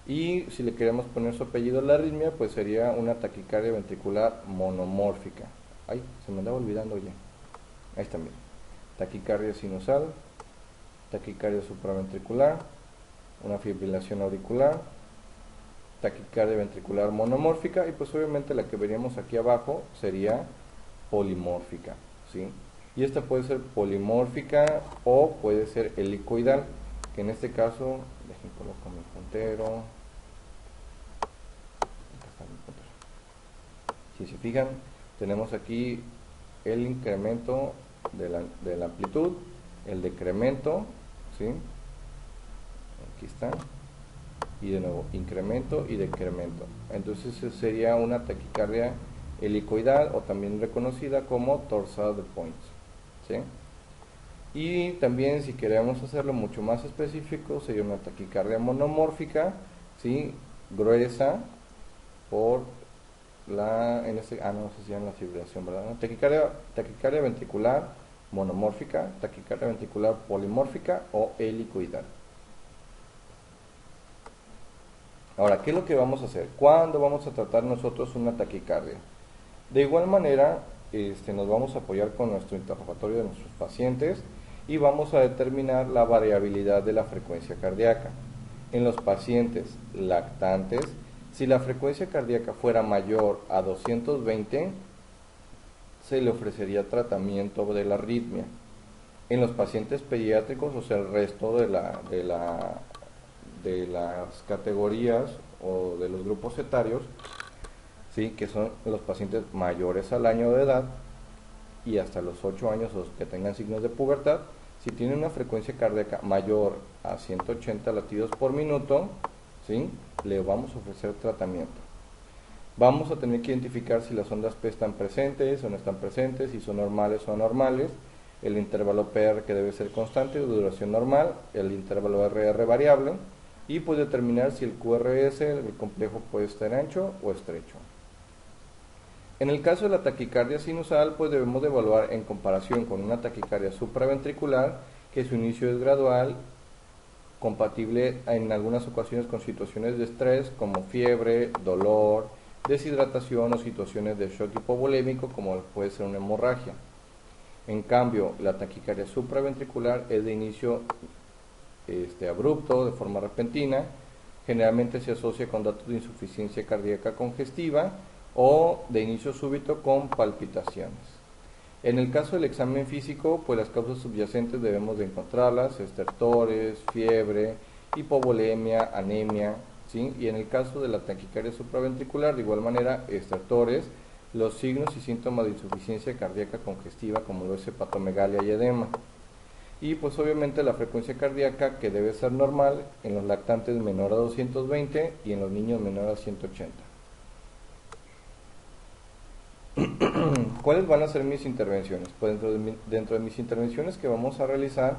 y si le queremos poner su apellido a la arritmia, pues sería una taquicardia ventricular monomórfica. Ay, se me andaba olvidando ya. Ahí está, bien. Taquicardia sinusal, taquicardia supraventricular, una fibrilación auricular, taquicardia ventricular monomórfica, y pues obviamente la que veríamos aquí abajo sería polimórfica, ¿sí? Y esta puede ser polimórfica o puede ser helicoidal, que en este caso, dejen colocar mi puntero. Si se fijan, tenemos aquí el incremento de la amplitud, el decremento, ¿sí? Aquí está, y de nuevo incremento y decremento. Entonces sería una taquicardia helicoidal, o también reconocida como torsade de points, ¿sí? Y también, si queremos hacerlo mucho más específico, sería una taquicardia monomórfica, ¿sí? Gruesa por la, no sé si en la fibrilación, ¿verdad? ¿No? Taquicardia ventricular monomórfica, taquicardia ventricular polimórfica o helicoidal. Ahora, ¿qué es lo que vamos a hacer? ¿Cuándo vamos a tratar nosotros una taquicardia? De igual manera, nos vamos a apoyar con nuestro interrogatorio de nuestros pacientes y vamos a determinar la variabilidad de la frecuencia cardíaca. En los pacientes lactantes, si la frecuencia cardíaca fuera mayor a 220, se le ofrecería tratamiento de la arritmia. En los pacientes pediátricos, o sea, el resto de las categorías o de los grupos etarios, ¿sí? Que son los pacientes mayores al año de edad y hasta los 8 años, los que tengan signos de pubertad, si tienen una frecuencia cardíaca mayor a 180 latidos por minuto, ¿sí? Le vamos a ofrecer tratamiento. Vamos a tener que identificar si las ondas P están presentes o no están presentes, si son normales o anormales, el intervalo PR, que debe ser constante, de duración normal, el intervalo RR variable, y pues determinar si el QRS, el complejo, puede estar ancho o estrecho. En el caso de la taquicardia sinusal, pues debemos de evaluar en comparación con una taquicardia supraventricular, que su inicio es gradual, compatible en algunas ocasiones con situaciones de estrés como fiebre, dolor, deshidratación o situaciones de shock hipovolémico como puede ser una hemorragia. En cambio, la taquicardia supraventricular es de inicio abrupto, de forma repentina, generalmente se asocia con datos de insuficiencia cardíaca congestiva o de inicio súbito con palpitaciones. En el caso del examen físico, pues las causas subyacentes debemos de encontrarlas: estertores, fiebre, hipovolemia, anemia, ¿sí? Y en el caso de la taquicardia supraventricular, de igual manera, estertores, los signos y síntomas de insuficiencia cardíaca congestiva como lo es hepatomegalia y edema. Y pues obviamente la frecuencia cardíaca, que debe ser normal en los lactantes menor a 220 y en los niños menor a 180. ¿Cuáles van a ser mis intervenciones? Pues dentro de mis intervenciones que vamos a realizar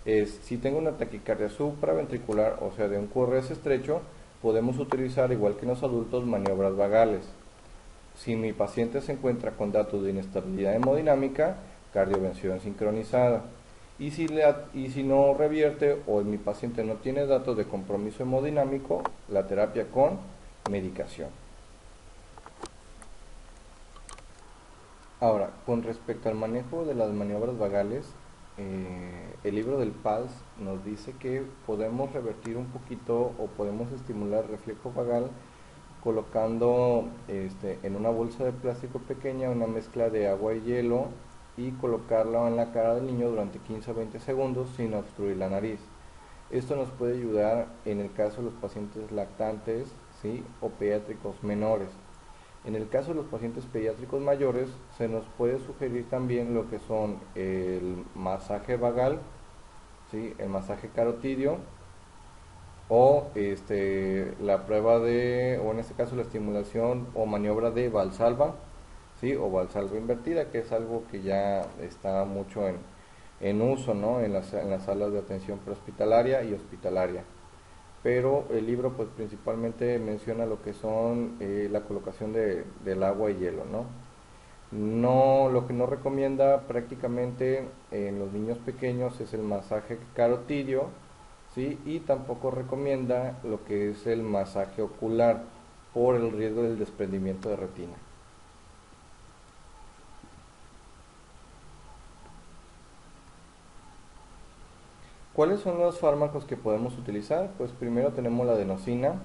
es, si tengo una taquicardia supraventricular, o sea de un QRS estrecho, podemos utilizar, igual que en los adultos, maniobras vagales. Si mi paciente se encuentra con datos de inestabilidad hemodinámica, cardiovención sincronizada. Y si no revierte o mi paciente no tiene datos de compromiso hemodinámico, la terapia con medicación. Ahora, con respecto al manejo de las maniobras vagales, el libro del PALS nos dice que podemos revertir un poquito o podemos estimular el reflejo vagal colocando en una bolsa de plástico pequeña una mezcla de agua y hielo y colocarla en la cara del niño durante 15 a 20 segundos sin obstruir la nariz. Esto nos puede ayudar en el caso de los pacientes lactantes, ¿sí?, o pediátricos menores. En el caso de los pacientes pediátricos mayores, se nos puede sugerir también lo que son el masaje vagal, ¿sí?, el masaje carotidio, o la prueba o en este caso la estimulación o maniobra de Valsalva, ¿sí?, o Valsalva invertida, que es algo que ya está mucho en uso, ¿no?, en las salas de atención prehospitalaria y hospitalaria. Pero el libro pues principalmente menciona lo que son la colocación del agua y hielo, ¿no? Lo que no recomienda prácticamente en los niños pequeños es el masaje carotidio, ¿sí?, y tampoco recomienda lo que es el masaje ocular por el riesgo del desprendimiento de retina. ¿Cuáles son los fármacos que podemos utilizar? Pues primero tenemos la adenosina,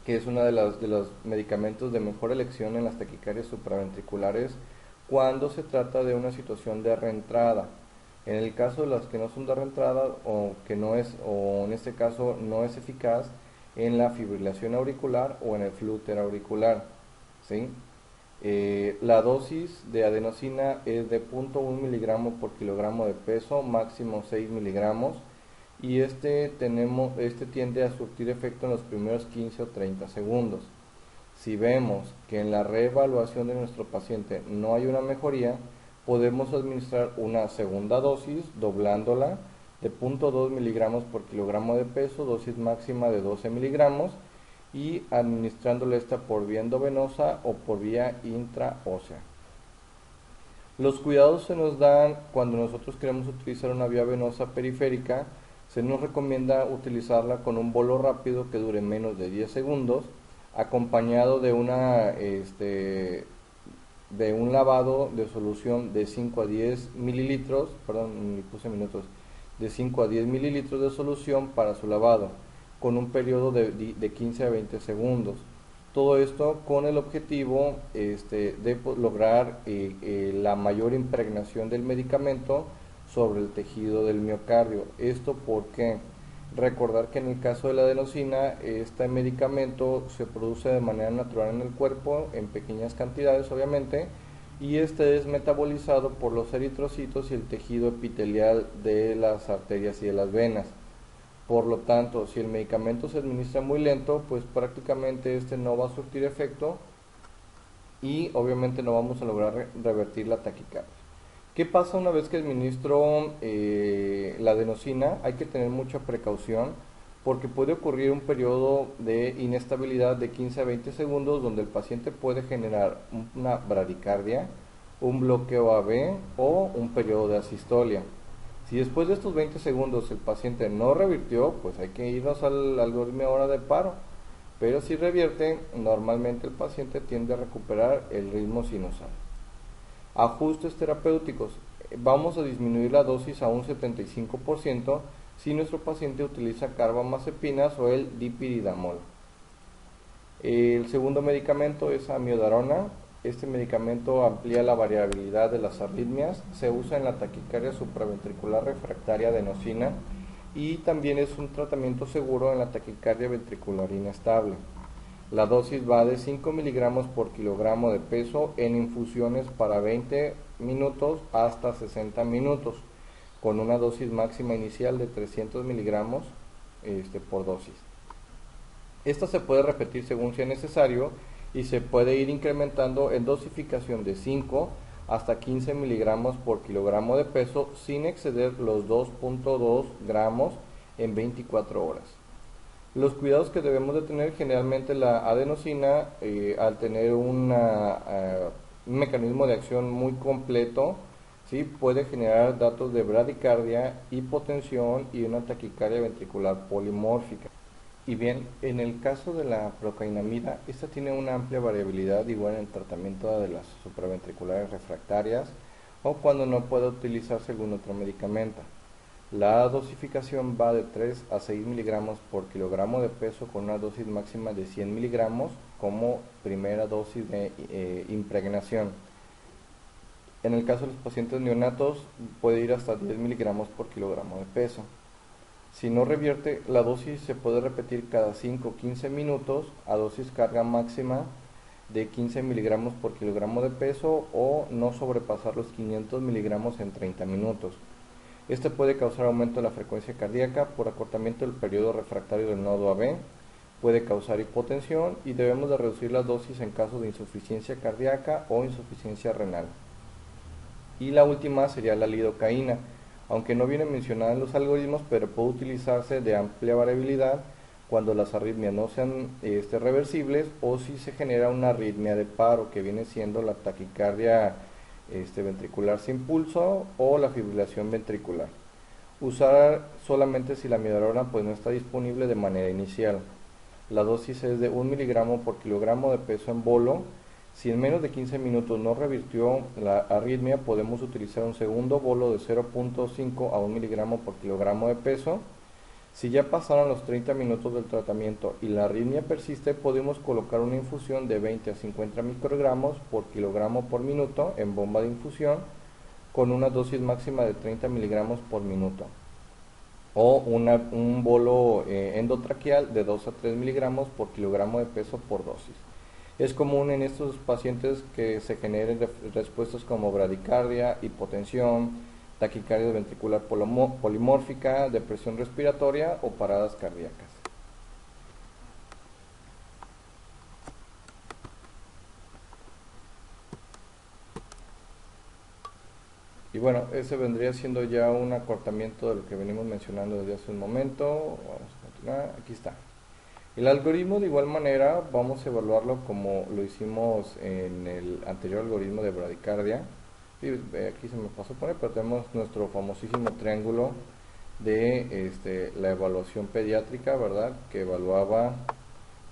que es uno de los medicamentos de mejor elección en las taquicardias supraventriculares cuando se trata de una situación de reentrada. En el caso de las que no son de reentrada o en este caso no es eficaz en la fibrilación auricular o en el flúter auricular, ¿sí? La dosis de adenosina es de 0.1 miligramo por kilogramo de peso, máximo 6 miligramos, y este tiende a surtir efecto en los primeros 15 o 30 segundos. Si vemos que en la reevaluación de nuestro paciente no hay una mejoría, podemos administrar una segunda dosis doblándola de 0.2 miligramos por kilogramo de peso, dosis máxima de 12 miligramos, y administrándole esta por vía endovenosa o por vía intraósea. Los cuidados se nos dan cuando nosotros queremos utilizar una vía venosa periférica. Se nos recomienda utilizarla con un bolo rápido que dure menos de 10 segundos, acompañado de un lavado de solución de 5 a 10 mililitros, de 5 a 10 mililitros de solución para su lavado, con un periodo de 15 a 20 segundos. Todo esto con el objetivo de lograr la mayor impregnación del medicamento sobre el tejido del miocardio. Esto porque recordar que en el caso de la adenosina, este medicamento se produce de manera natural en el cuerpo, en pequeñas cantidades obviamente, y este es metabolizado por los eritrocitos y el tejido epitelial de las arterias y de las venas. Por lo tanto, si el medicamento se administra muy lento, pues prácticamente este no va a surtir efecto y obviamente no vamos a lograr revertir la taquicardia. ¿Qué pasa una vez que administro la adenosina? Hay que tener mucha precaución porque puede ocurrir un periodo de inestabilidad de 15 a 20 segundos donde el paciente puede generar una bradicardia, un bloqueo AV o un periodo de asistolia. Si después de estos 20 segundos el paciente no revirtió, pues hay que irnos al algoritmo hora de paro. Pero si revierte, normalmente el paciente tiende a recuperar el ritmo sinusal. Ajustes terapéuticos. Vamos a disminuir la dosis a un 75% si nuestro paciente utiliza carbamazepinas o el dipiridamol. El segundo medicamento es amiodarona. Este medicamento amplía la variabilidad de las arritmias, se usa en la taquicardia supraventricular refractaria adenosina y también es un tratamiento seguro en la taquicardia ventricular inestable. La dosis va de 5 miligramos por kilogramo de peso en infusiones para 20 minutos hasta 60 minutos, con una dosis máxima inicial de 300 miligramos por dosis. Esta se puede repetir según sea necesario y se puede ir incrementando en dosificación de 5 hasta 15 miligramos por kilogramo de peso sin exceder los 2.2 gramos en 24 horas. Los cuidados que debemos de tener: generalmente la adenosina, al tener un mecanismo de acción muy completo, ¿sí?, puede generar datos de bradicardia, hipotensión y una taquicardia ventricular polimórfica. Y bien, en el caso de la procainamida, esta tiene una amplia variabilidad, igual en el tratamiento de las supraventriculares refractarias o cuando no puede utilizarse algún otro medicamento. La dosificación va de 3 a 6 miligramos por kilogramo de peso con una dosis máxima de 100 miligramos como primera dosis de impregnación. En el caso de los pacientes neonatos puede ir hasta 10 miligramos por kilogramo de peso. Si no revierte, la dosis se puede repetir cada 5 o 15 minutos a dosis carga máxima de 15 miligramos por kilogramo de peso o no sobrepasar los 500 miligramos en 30 minutos. Este puede causar aumento de la frecuencia cardíaca por acortamiento del periodo refractario del nodo AB, puede causar hipotensión y debemos de reducir la dosis en caso de insuficiencia cardíaca o insuficiencia renal. Y la última sería la lidocaína, aunque no viene mencionada en los algoritmos, pero puede utilizarse de amplia variabilidad cuando las arritmias no sean reversibles o si se genera una arritmia de paro, que viene siendo la taquicardia ventricular sin pulso o la fibrilación ventricular. Usar solamente si la amiodarona pues no está disponible de manera inicial. La dosis es de 1 miligramo por kilogramo de peso en bolo. Si en menos de 15 minutos no revirtió la arritmia, podemos utilizar un segundo bolo de 0.5 a 1 miligramo por kilogramo de peso. Si ya pasaron los 30 minutos del tratamiento y la arritmia persiste, podemos colocar una infusión de 20 a 50 microgramos por kilogramo por minuto en bomba de infusión con una dosis máxima de 30 miligramos por minuto. O un bolo endotraqueal de 2 a 3 miligramos por kilogramo de peso por dosis. Es común en estos pacientes que se generen respuestas como bradicardia, hipotensión, taquicardia ventricular polimórfica, depresión respiratoria o paradas cardíacas. Y bueno, ese vendría siendo ya un acortamiento de lo que venimos mencionando desde hace un momento. Vamos a continuar, aquí está. El algoritmo de igual manera vamos a evaluarlo como lo hicimos en el anterior algoritmo de bradicardia. Aquí se me pasó a poner, pero tenemos nuestro famosísimo triángulo de la evaluación pediátrica, ¿verdad? Que evaluaba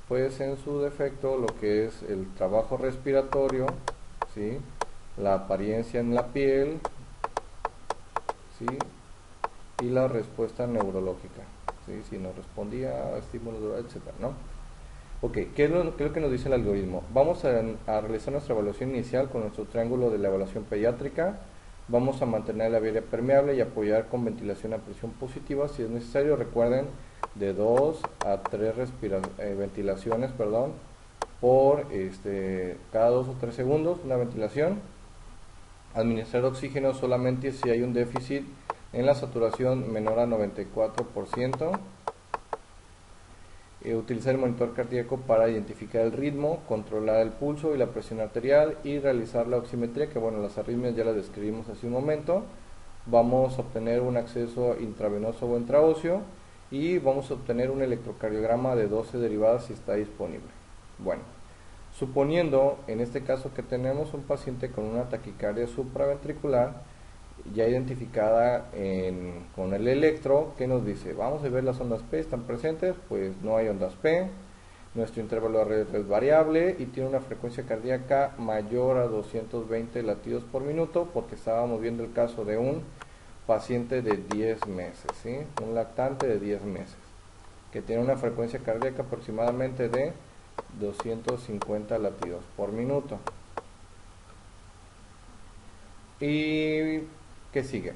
pues en su defecto lo que es el trabajo respiratorio, ¿sí? La apariencia en la piel, ¿sí? Y la respuesta neurológica, ¿sí? Si no respondía a estímulos, etcétera, ¿no? Ok, ¿qué es lo que nos dice el algoritmo? Vamos a realizar nuestra evaluación inicial con nuestro triángulo de la evaluación pediátrica. Vamos a mantener la vía permeable y apoyar con ventilación a presión positiva. Si es necesario, recuerden, de 2 a 3 ventilaciones, perdón, por cada 2 o 3 segundos, una ventilación. Administrar oxígeno solamente si hay un déficit en la saturación menor a 94%. Utilizar el monitor cardíaco para identificar el ritmo, controlar el pulso y la presión arterial y realizar la oximetría, que bueno, las arritmias ya las describimos hace un momento. Vamos a obtener un acceso intravenoso o intraóseo y vamos a obtener un electrocardiograma de 12 derivadas si está disponible. Bueno, suponiendo en este caso que tenemos un paciente con una taquicardia supraventricular ya identificada con el electro, que nos dice, vamos a ver las ondas P, ¿están presentes? Pues no hay ondas P, nuestro intervalo de red es variable y tiene una frecuencia cardíaca mayor a 220 latidos por minuto, porque estábamos viendo el caso de un paciente de 10 meses, ¿sí? Un lactante de 10 meses, que tiene una frecuencia cardíaca aproximadamente de 250 latidos por minuto. Y ¿qué sigue?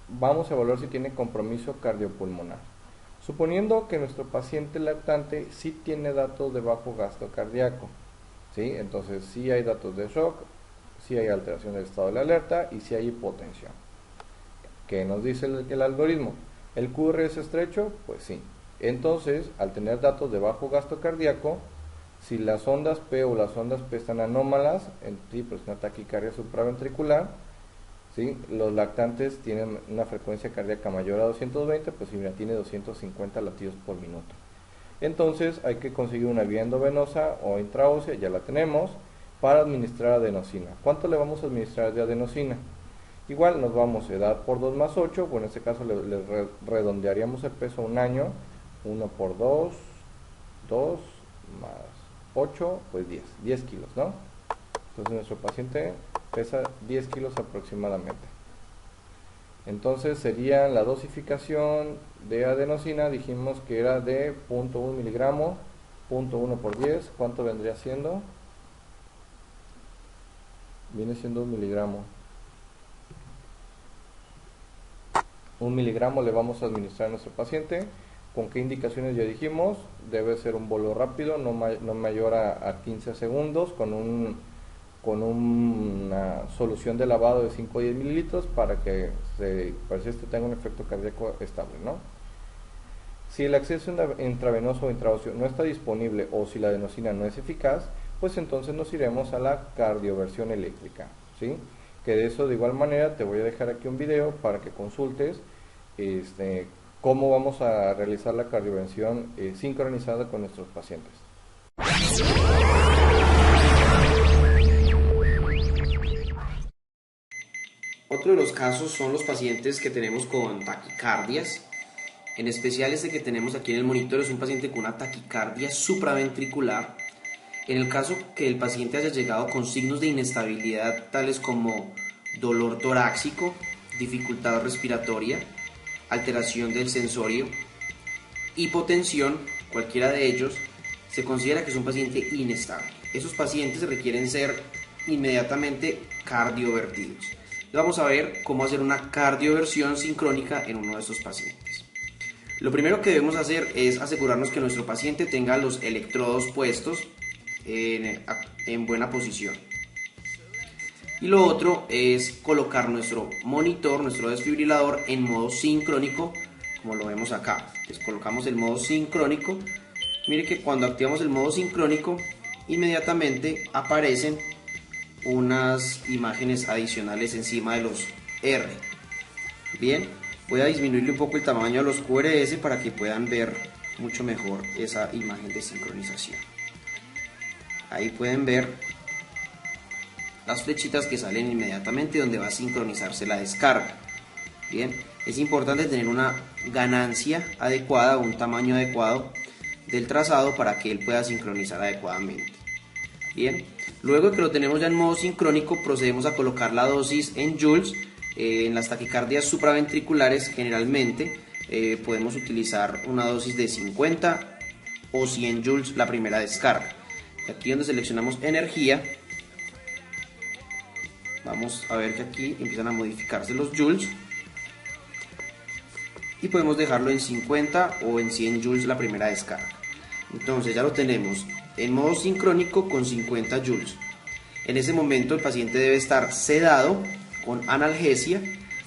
Vamos a evaluar si tiene compromiso cardiopulmonar. Suponiendo que nuestro paciente lactante sí tiene datos de bajo gasto cardíaco, ¿sí? Entonces sí hay datos de shock, sí hay alteración del estado de la alerta y sí hay hipotensión. ¿Qué nos dice el algoritmo? ¿El QR es estrecho? Pues sí. Entonces, al tener datos de bajo gasto cardíaco, si las ondas P o las ondas P están anómalas, en pues una taquicardia supraventricular, ¿sí? Los lactantes tienen una frecuencia cardíaca mayor a 220, pues si tiene 250 latidos por minuto. Entonces hay que conseguir una vía endovenosa o intraósea, ya la tenemos, para administrar adenosina. ¿Cuánto le vamos a administrar de adenosina? Igual nos vamos a dar por 2 más 8, bueno, en este caso le redondearíamos el peso a un año, 1 por 2, 2 más 8, pues 10 kilos, ¿no? Entonces nuestro paciente pesa 10 kilos aproximadamente. Entonces sería la dosificación de adenosina, dijimos que era de 0.1 miligramo, 0.1 por 10, ¿cuánto vendría siendo? Viene siendo 1 miligramo. 1 miligramo le vamos a administrar a nuestro paciente. ¿Con qué indicaciones? Ya dijimos, debe ser un bolo rápido, no mayor a 15 segundos, con una solución de lavado de 5 o 10 mililitros para que esto tenga un efecto cardíaco estable, ¿no? Si el acceso intravenoso o intraóseo no está disponible o si la adenosina no es eficaz, pues entonces nos iremos a la cardioversión eléctrica, ¿sí? Que de eso de igual manera te voy a dejar aquí un video para que consultes cómo vamos a realizar la cardioversión sincronizada con nuestros pacientes. Otro de los casos son los pacientes que tenemos con taquicardias. En especial este que tenemos aquí en el monitor es un paciente con una taquicardia supraventricular. En el caso que el paciente haya llegado con signos de inestabilidad tales como dolor torácico, dificultad respiratoria, alteración del sensorio, hipotensión, cualquiera de ellos, se considera que es un paciente inestable. Esos pacientes requieren ser inmediatamente cardiovertidos. Vamos a ver cómo hacer una cardioversión sincrónica en uno de estos pacientes. Lo primero que debemos hacer es asegurarnos que nuestro paciente tenga los electrodos puestos en buena posición. Y lo otro es colocar nuestro monitor, nuestro desfibrilador en modo sincrónico, como lo vemos acá. Entonces colocamos el modo sincrónico. Mire que cuando activamos el modo sincrónico, inmediatamente aparecen unas imágenes adicionales encima de los R. Bien, voy a disminuirle un poco el tamaño a los QRS para que puedan ver mucho mejor esa imagen de sincronización. Ahí pueden ver las flechitas que salen inmediatamente donde va a sincronizarse la descarga. Bien, es importante tener una ganancia adecuada o un tamaño adecuado del trazado para que él pueda sincronizar adecuadamente. Bien, luego de que lo tenemos ya en modo sincrónico, procedemos a colocar la dosis en joules. En las taquicardias supraventriculares generalmente podemos utilizar una dosis de 50 o 100 joules la primera descarga. Aquí donde seleccionamos energía, vamos a ver que aquí empiezan a modificarse los joules y podemos dejarlo en 50 o en 100 joules la primera descarga. Entonces ya lo tenemos en modo sincrónico con 50 joules. En ese momento el paciente debe estar sedado con analgesia,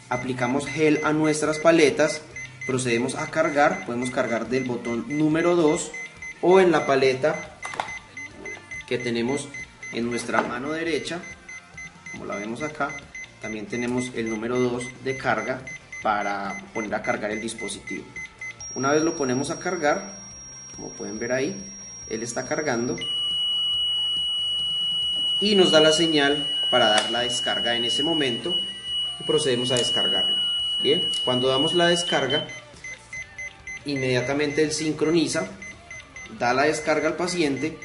aplicamos gel a nuestras paletas, procedemos a cargar, podemos cargar del botón número 2 o en la paleta que tenemos en nuestra mano derecha, como la vemos acá, también tenemos el número 2 de carga para poner a cargar el dispositivo. Una vez lo ponemos a cargar, como pueden ver ahí, él está cargando y nos da la señal para dar la descarga en ese momento y procedemos a descargarlo. Bien, cuando damos la descarga, inmediatamente él sincroniza, da la descarga al paciente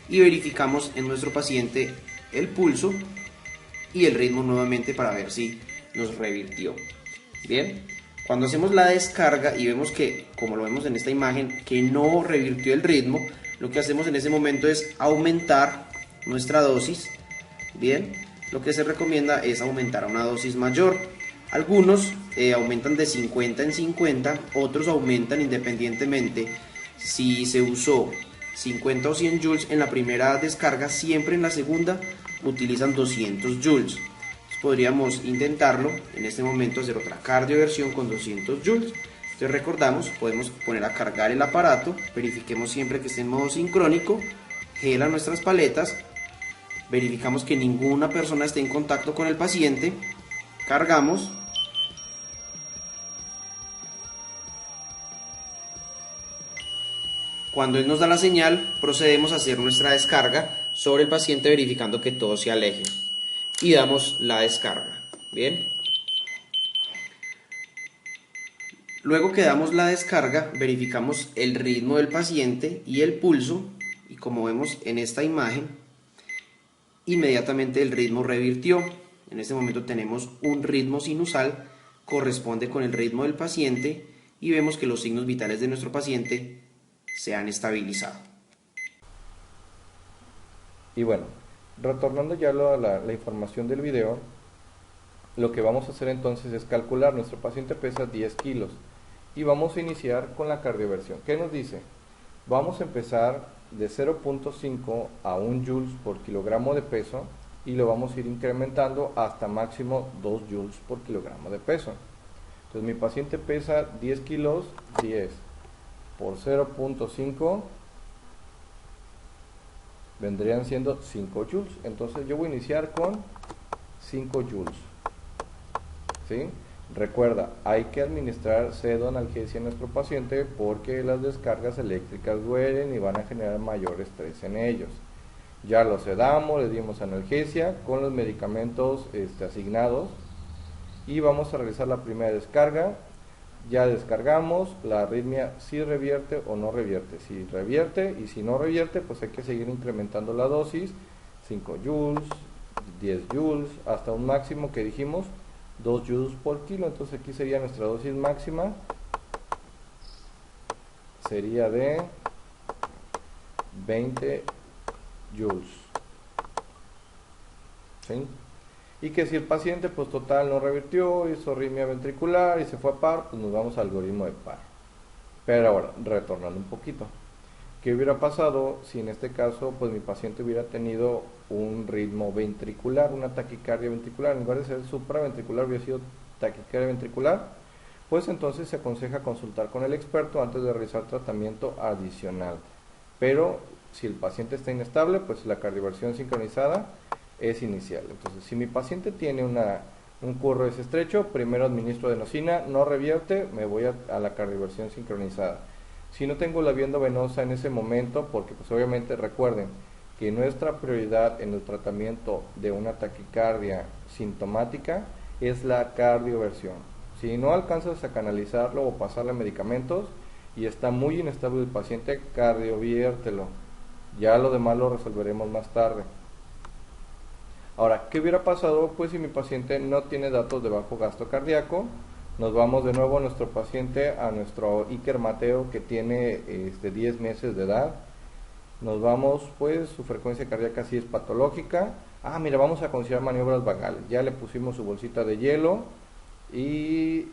y verificamos en nuestro paciente el pulso y el ritmo nuevamente para ver si nos revirtió. Bien, cuando hacemos la descarga y vemos que, como lo vemos en esta imagen, que no revirtió el ritmo, lo que hacemos en ese momento es aumentar nuestra dosis. Bien, lo que se recomienda es aumentar a una dosis mayor. Algunos aumentan de 50 en 50, otros aumentan independientemente. Si se usó 50 o 100 joules en la primera descarga, siempre en la segunda utilizan 200 joules. Entonces podríamos intentarlo en este momento, hacer otra cardioversión con 200 joules. Entonces recordamos, podemos poner a cargar el aparato, verifiquemos siempre que esté en modo sincrónico, gel a nuestras paletas, verificamos que ninguna persona esté en contacto con el paciente, cargamos, cuando él nos da la señal, procedemos a hacer nuestra descarga sobre el paciente verificando que todo se aleje y damos la descarga. Bien. Luego que damos la descarga, verificamos el ritmo del paciente y el pulso y como vemos en esta imagen, inmediatamente el ritmo revirtió. En este momento tenemos un ritmo sinusal corresponde con el ritmo del paciente y vemos que los signos vitales de nuestro paciente se han estabilizado. Y bueno, retornando ya a la información del video, lo que vamos a hacer entonces es calcular. Nuestro paciente pesa 10 kilos y vamos a iniciar con la cardioversión. ¿Qué nos dice? Vamos a empezar de 0.5 a 1 joules por kilogramo de peso y lo vamos a ir incrementando hasta máximo 2 joules por kilogramo de peso. Entonces mi paciente pesa 10 kilos, 10 por 0.5 vendrían siendo 5 joules. Entonces yo voy a iniciar con 5 joules. ¿Sí? Recuerda, hay que administrar pseudoanalgesia a nuestro paciente porque las descargas eléctricas duelen y van a generar mayor estrés en ellos. Ya lo sedamos, le dimos analgesia con los medicamentos asignados y vamos a realizar la primera descarga. Ya descargamos, la arritmia si revierte o no revierte. Si revierte y si no revierte, pues hay que seguir incrementando la dosis, 5 joules, 10 joules, hasta un máximo que dijimos 2 joules por kilo. Entonces aquí sería nuestra dosis máxima, sería de 20 joules. ¿Sí? Y que si el paciente pues total no revirtió, hizo arritmia ventricular y se fue a par, pues nos vamos al algoritmo de par. Pero ahora, retornando un poquito, ¿qué hubiera pasado si en este caso pues mi paciente hubiera tenido un ritmo ventricular, una taquicardia ventricular? En lugar de ser supraventricular hubiera sido taquicardia ventricular. Pues entonces se aconseja consultar con el experto antes de realizar tratamiento adicional. Pero si el paciente está inestable, pues la cardioversión sincronizada es inicial. Entonces, si mi paciente tiene un QRS estrecho, primero administro adenosina, no revierte, me voy a la cardioversión sincronizada. Si no tengo la vía endovenosa en ese momento, porque pues obviamente recuerden que nuestra prioridad en el tratamiento de una taquicardia sintomática es la cardioversión. Si no alcanzas a canalizarlo o pasarle medicamentos y está muy inestable el paciente, cardioviértelo. Ya lo demás lo resolveremos más tarde. Ahora, ¿qué hubiera pasado? Pues si mi paciente no tiene datos de bajo gasto cardíaco, nos vamos de nuevo a nuestro paciente, a nuestro Iker Mateo que tiene 10 meses de edad. Nos vamos, pues su frecuencia cardíaca sí es patológica. Mira, vamos a considerar maniobras vagales. Ya le pusimos su bolsita de hielo y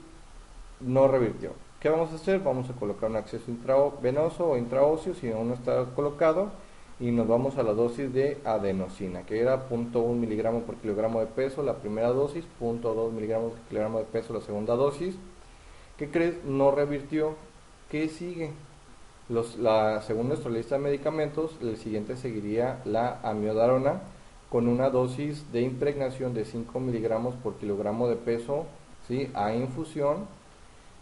no revirtió. ¿Qué vamos a hacer? Vamos a colocar un acceso intravenoso o intraóseo si aún no está colocado. Y nos vamos a la dosis de adenosina, que era 0.1 miligramos por kilogramo de peso la primera dosis, 0.2 miligramos por kilogramo de peso la segunda dosis. ¿Qué crees? No revirtió. ¿Qué sigue? Según nuestra lista de medicamentos, el siguiente seguiría la amiodarona con una dosis de impregnación de 5 miligramos por kilogramo de peso, ¿sí?, a infusión,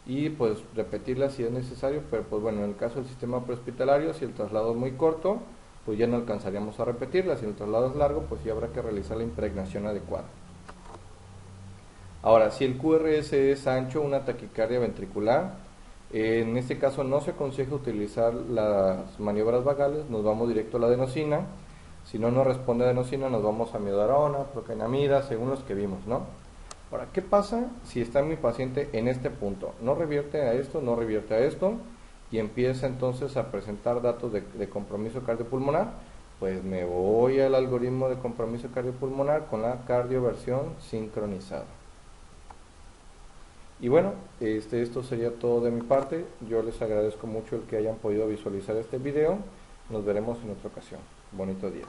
y pues repetirla si es necesario, pero pues bueno, en el caso del sistema prehospitalario, si el traslado es muy corto, pues ya no alcanzaríamos a repetirla. Si el traslado es largo, pues ya habrá que realizar la impregnación adecuada. Ahora, si el QRS es ancho, una taquicardia ventricular, en este caso no se aconseja utilizar las maniobras vagales, nos vamos directo a la adenosina. Si no nos responde adenosina, nos vamos a amiodarona, procainamida, según los que vimos, ¿no? Ahora, ¿qué pasa si está mi paciente en este punto? No revierte a esto, no revierte a esto, y empieza entonces a presentar datos de compromiso cardiopulmonar. Pues me voy al algoritmo de compromiso cardiopulmonar con la cardioversión sincronizada. Y bueno, esto sería todo de mi parte. Yo les agradezco mucho el que hayan podido visualizar este video. Nos veremos en otra ocasión. Bonito día.